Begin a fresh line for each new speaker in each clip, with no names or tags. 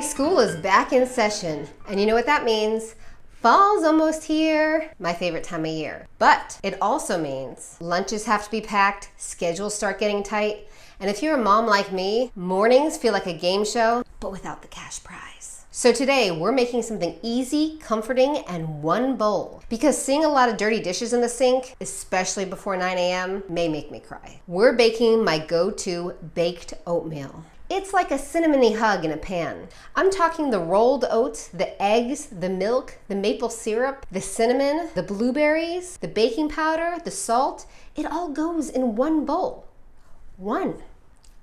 School is back in session, and you know what that means? Fall's almost here, my favorite time of year. But it also means lunches have to be packed, schedules start getting tight, and if you're a mom like me, mornings feel like a game show, but without the cash prize. So today, we're making something easy, comforting, and one bowl. Because seeing a lot of dirty dishes in the sink, especially before 9 a.m., may make me cry. We're baking my go-to baked oatmeal. It's like a cinnamony hug in a pan. I'm talking the rolled oats, the eggs, the milk, the maple syrup, the cinnamon, the blueberries, the baking powder, the salt. It all goes in one bowl.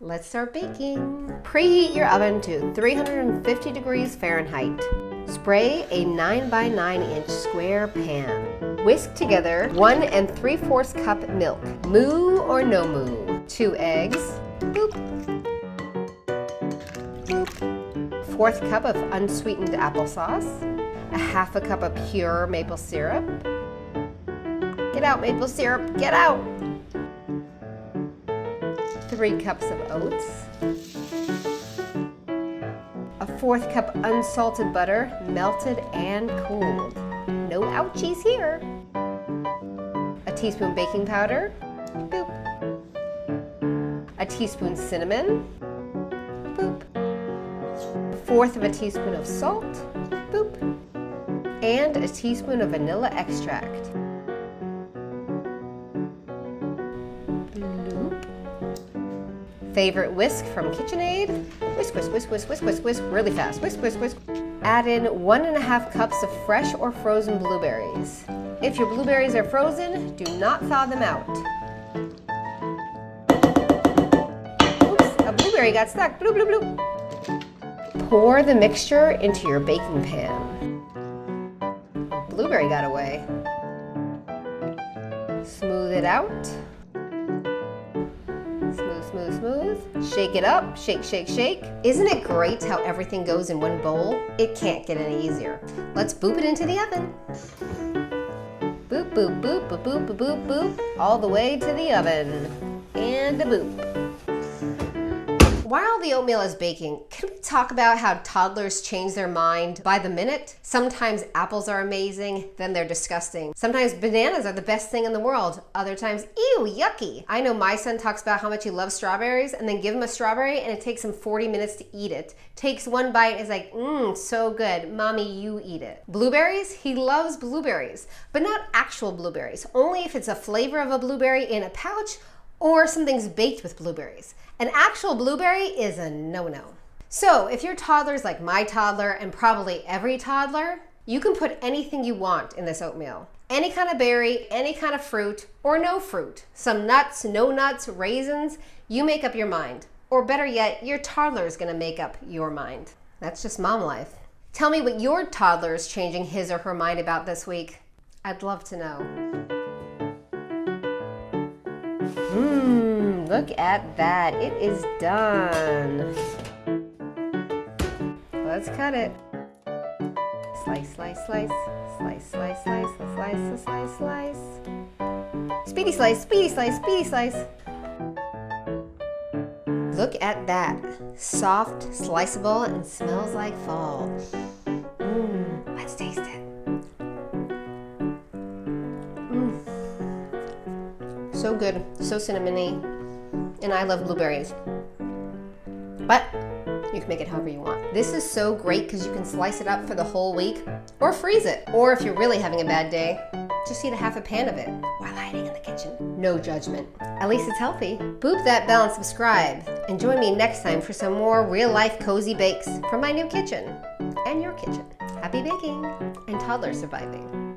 Let's start baking. Preheat your oven to 350 degrees Fahrenheit. Spray a 9 by 9 inch square pan. Whisk together 1 3/4 cup milk. Moo or no moo. 2 eggs. Boop. 1/4 cup of unsweetened applesauce. 1/2 cup of pure maple syrup. Get out, maple syrup, get out! 3 cups of oats. 1/4 cup unsalted butter, melted and cooled. No ouchies here. A teaspoon baking powder. Boop. A teaspoon cinnamon. Boop. 1/4 of a teaspoon of salt. Boop. And a teaspoon of vanilla extract. Favorite whisk from KitchenAid. Whisk, whisk, whisk, whisk, whisk, whisk, whisk, really fast. Whisk, whisk, whisk. Add in 1 1/2 cups of fresh or frozen blueberries. If your blueberries are frozen, do not thaw them out. Oops, a blueberry got stuck. Bloop, bloop, bloop. Pour the mixture into your baking pan. Blueberry got away. Smooth it out. Smooth, smooth, smooth. Shake it up, shake, shake, shake. Isn't it great how everything goes in one bowl? It can't get any easier. Let's boop it into the oven. Boop, boop, boop, boop, boop, boop, boop, boop. All the way to the oven. And a boop. While the oatmeal is baking, can we talk about how toddlers change their mind by the minute? Sometimes apples are amazing, then they're disgusting. Sometimes bananas are the best thing in the world. Other times, ew, yucky. I know my son talks about how much he loves strawberries, and then give him a strawberry and it takes him 40 minutes to eat it. Takes one bite and is like, so good. Mommy, you eat it. Blueberries, he loves blueberries, but not actual blueberries. Only if it's a flavor of a blueberry in a pouch or something's baked with blueberries. An actual blueberry is a no-no. So if your toddler's like my toddler and probably every toddler, you can put anything you want in this oatmeal. Any kind of berry, any kind of fruit, or no fruit. Some nuts, no nuts, raisins, you make up your mind. Or better yet, your toddler is gonna make up your mind. That's just mom life. Tell me what your toddler is changing his or her mind about this week. I'd love to know. Look at that, it is done. Let's cut it. Slice, slice, slice, slice, slice, slice, slice, slice, slice. Speedy slice, speedy slice, speedy slice. Look at that, soft, sliceable, and smells like fall. Let's taste it. So good, so cinnamony. And I love blueberries. But you can make it however you want. This is so great because you can slice it up for the whole week or freeze it. Or if you're really having a bad day, just eat a 1/2 pan of it while hiding in the kitchen. No judgment. At least it's healthy. Boop that bell and subscribe. And join me next time for some more real-life cozy bakes from my new kitchen and your kitchen. Happy baking and toddler surviving.